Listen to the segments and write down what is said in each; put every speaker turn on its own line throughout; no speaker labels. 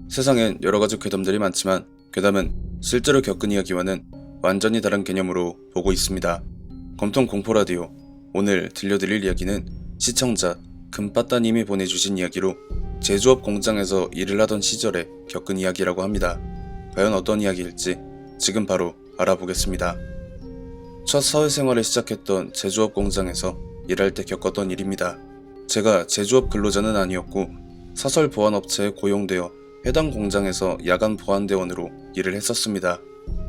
세상엔 여러가지 괴담들이 많지만 괴담은 실제로 겪은 이야기와는 완전히 다른 개념으로 보고 있습니다. 검통 공포라디오, 오늘 들려드릴 이야기는 시청자 금빠따님이 보내주신 이야기로 제조업 공장에서 일을 하던 시절에 겪은 이야기라고 합니다. 과연 어떤 이야기일지 지금 바로 알아보겠습니다. 첫 사회생활을 시작했던 제조업 공장에서 일할 때 겪었던 일입니다. 제가 제조업 근로자는 아니었고 사설 보안업체에 고용되어 해당 공장에서 야간 보안대원으로 일을 했었습니다.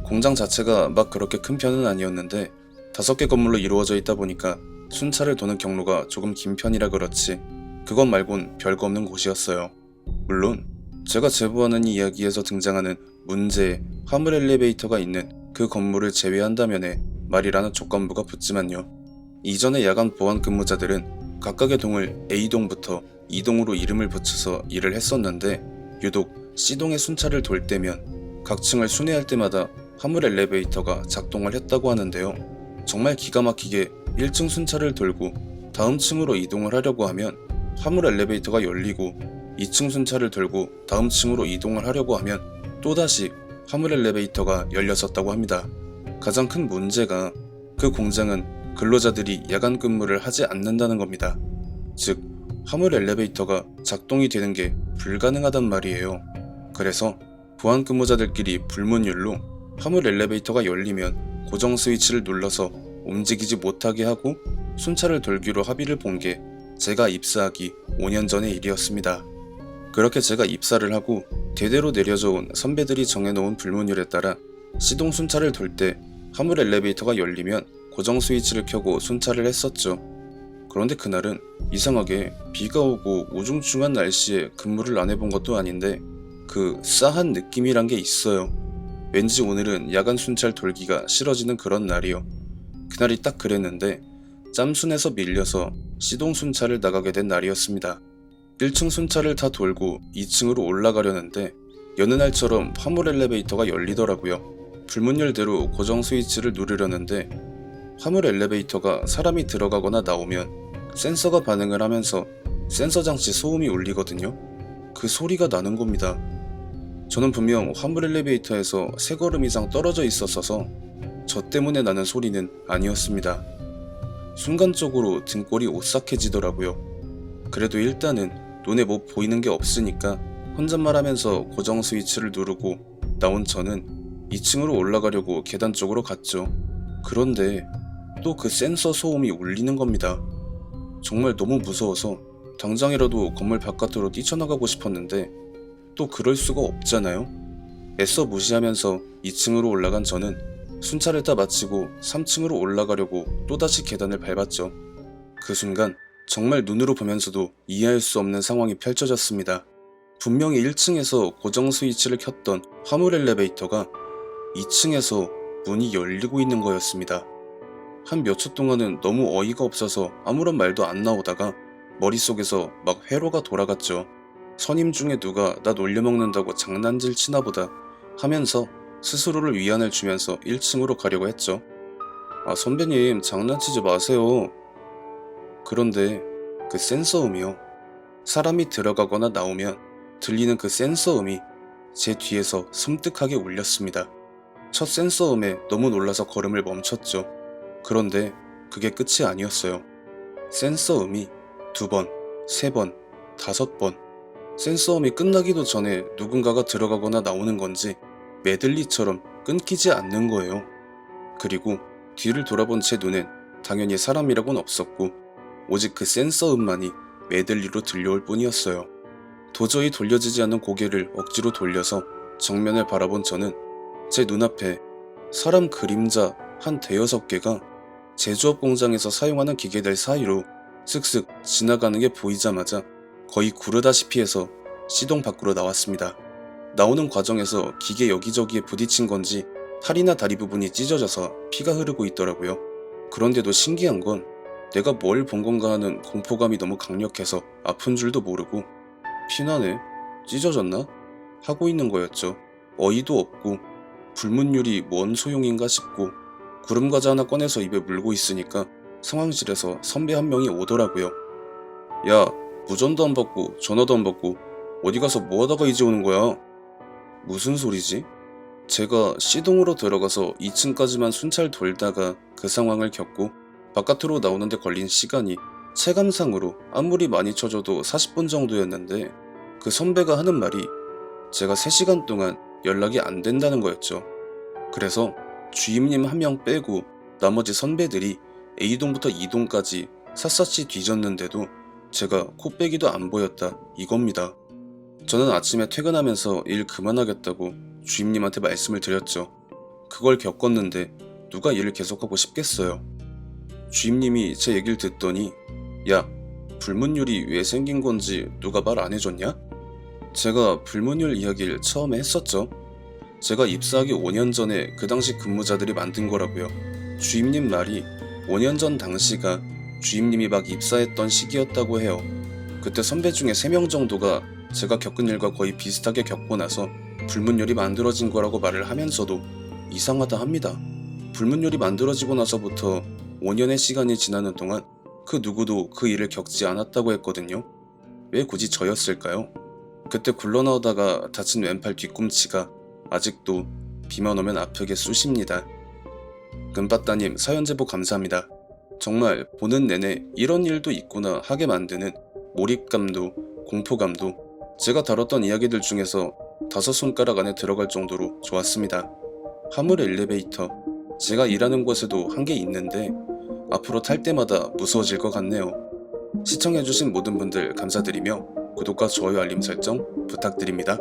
공장 자체가 막 그렇게 큰 편은 아니었는데 5개 건물로 이루어져 있다 보니까 순찰을 도는 경로가 조금 긴 편이라 그렇지 그것 말곤 별거 없는 곳이었어요. 물론 제가 제보하는 이 이야기에서 등장하는 문제의 화물 엘리베이터가 있는 그 건물을 제외한다면에 말이라는 조건부가 붙지만요. 이전에 야간 보안 근무자들은 각각의 동을 A동부터 E동으로 이름을 붙여서 일을 했었는데 유독 C동의 순찰을 돌 때면 각 층을 순회할 때마다 화물 엘리베이터가 작동을 했다고 하는데요. 정말 기가 막히게 1층 순찰을 돌고 다음 층으로 이동을 하려고 하면 화물 엘리베이터가 열리고 2층 순찰을 돌고 다음 층으로 이동을 하려고 하면 또다시 화물 엘리베이터가 열렸었다고 합니다. 가장 큰 문제가 그 공장은 근로자들이 야간 근무를 하지 않는다는 겁니다. 즉 화물 엘리베이터가 작동이 되는 게 불가능하단 말이에요. 그래서 보안 근무자들끼리 불문율로 화물 엘리베이터가 열리면 고정 스위치를 눌러서 움직이지 못하게 하고 순찰을 돌기로 합의를 본 게 제가 입사하기 5년 전의 일이었습니다. 그렇게 제가 입사를 하고 대대로 내려져 온 선배들이 정해놓은 불문율에 따라 C동 순찰을 돌 때 화물 엘리베이터가 열리면 고정 스위치를 켜고 순찰을 했었죠. 그런데 그날은 이상하게 비가 오고 우중충한 날씨에 근무를 안 해본 것도 아닌데 그 싸한 느낌이란 게 있어요. 왠지 오늘은 야간 순찰 돌기가 싫어지는 그런 날이요. 그날이 딱 그랬는데 짬순에서 밀려서 C동 순찰을 나가게 된 날이었습니다. 1층 순찰을 다 돌고 2층으로 올라가려는데 여느 날처럼 화물 엘리베이터가 열리더라고요. 불문율대로 고정 스위치를 누르려는데 화물 엘리베이터가 사람이 들어가거나 나오면 센서가 반응을 하면서 센서 장치 소음이 울리거든요. 그 소리가 나는 겁니다. 저는 분명 화물 엘리베이터에서 3걸음 이상 떨어져 있었어서 저 때문에 나는 소리는 아니었습니다. 순간적으로 등골이 오싹해지더라고요. 그래도 일단은 눈에 뭐 보이는 게 없으니까 혼잣말하면서 고정 스위치를 누르고 나온 저는 2층으로 올라가려고 계단 쪽으로 갔죠. 그런데 또 그 센서 소음이 울리는 겁니다. 정말 너무 무서워서 당장이라도 건물 바깥으로 뛰쳐나가고 싶었는데 또 그럴 수가 없잖아요. 애써 무시하면서 2층으로 올라간 저는 순찰을 다 마치고 3층으로 올라가려고 또다시 계단을 밟았죠. 그 순간 정말 눈으로 보면서도 이해할 수 없는 상황이 펼쳐졌습니다. 분명히 1층에서 고정 스위치를 켰던 화물 엘리베이터가 2층에서 문이 열리고 있는 거였습니다. 한 몇 초 동안은 너무 어이가 없어서 아무런 말도 안 나오다가 머릿속에서 막 회로가 돌아갔죠. 선임 중에 누가 나 놀려먹는다고 장난질 치나 보다 하면서 스스로를 위안을 주면서 1층으로 가려고 했죠. 아 선배님 장난치지 마세요. 그런데 그 센서음이요. 사람이 들어가거나 나오면 들리는 그 센서음이 제 뒤에서 섬뜩하게 울렸습니다. 첫 센서음에 너무 놀라서 걸음을 멈췄죠. 그런데 그게 끝이 아니었어요. 센서음이 2번, 3번, 5번. 센서음이 끝나기도 전에 누군가가 들어가거나 나오는 건지 메들리처럼 끊기지 않는 거예요. 그리고 뒤를 돌아본 제 눈엔 당연히 사람이라고는 없었고 오직 그 센서음만이 메들리로 들려올 뿐이었어요. 도저히 돌려지지 않는 고개를 억지로 돌려서 정면을 바라본 저는 제 눈앞에 사람 그림자 한 5-6개가 제조업 공장에서 사용하는 기계들 사이로 슥슥 지나가는 게 보이자마자 거의 구르다시피 해서 C동 밖으로 나왔습니다. 나오는 과정에서 기계 여기저기에 부딪힌 건지 팔이나 다리 부분이 찢어져서 피가 흐르고 있더라고요. 그런데도 신기한 건 내가 뭘 본 건가 하는 공포감이 너무 강력해서 아픈 줄도 모르고 피나네? 찢어졌나? 하고 있는 거였죠. 어이도 없고 불문율이 뭔 소용인가 싶고 구름과자 하나 꺼내서 입에 물고 있으니까 상황실에서 선배 한 명이 오더라고요. 야, 무전도 안 받고 전화도 안 받고 어디 가서 뭐 하다가 이제 오는 거야? 무슨 소리지? 제가 C동으로 들어가서 2층까지만 순찰 돌다가 그 상황을 겪고 바깥으로 나오는데 걸린 시간이 체감상으로 아무리 많이 쳐줘도 40분 정도였는데 그 선배가 하는 말이 제가 3시간 동안 연락이 안 된다는 거였죠. 그래서 주임님 한 명 빼고 나머지 선배들이 A동부터 E동까지 샅샅이 뒤졌는데도 제가 코빼기도 안 보였다 이겁니다. 저는 아침에 퇴근하면서 일 그만하겠다고 주임님한테 말씀을 드렸죠. 그걸 겪었는데 누가 일을 계속하고 싶겠어요. 주임님이 제 얘기를 듣더니 야, 불문율이 왜 생긴 건지 누가 말 안 해줬냐? 제가 불문율 이야기를 처음에 했었죠. 제가 입사하기 5년 전에 그 당시 근무자들이 만든 거라고요. 주임님 말이 5년 전 당시가 주임님이 막 입사했던 시기였다고 해요. 그때 선배 중에 3명 정도가 제가 겪은 일과 거의 비슷하게 겪고 나서 불문율이 만들어진 거라고 말을 하면서도 이상하다 합니다. 불문율이 만들어지고 나서부터 5년의 시간이 지나는 동안 그 누구도 그 일을 겪지 않았다고 했거든요. 왜 굳이 저였을까요? 그때 굴러나오다가 다친 왼팔 뒤꿈치가 아직도 비만 오면 아프게 쑤십니다. 금빠따님 사연 제보 감사합니다. 정말 보는 내내 이런 일도 있구나 하게 만드는 몰입감도 공포감도 제가 다뤘던 이야기들 중에서 5손가락 안에 들어갈 정도로 좋았습니다. 화물 엘리베이터, 제가 일하는 곳에도 한 개 있는데 앞으로 탈 때마다 무서워질 것 같네요. 시청해주신 모든 분들 감사드리며 구독과 좋아요 알림 설정 부탁드립니다.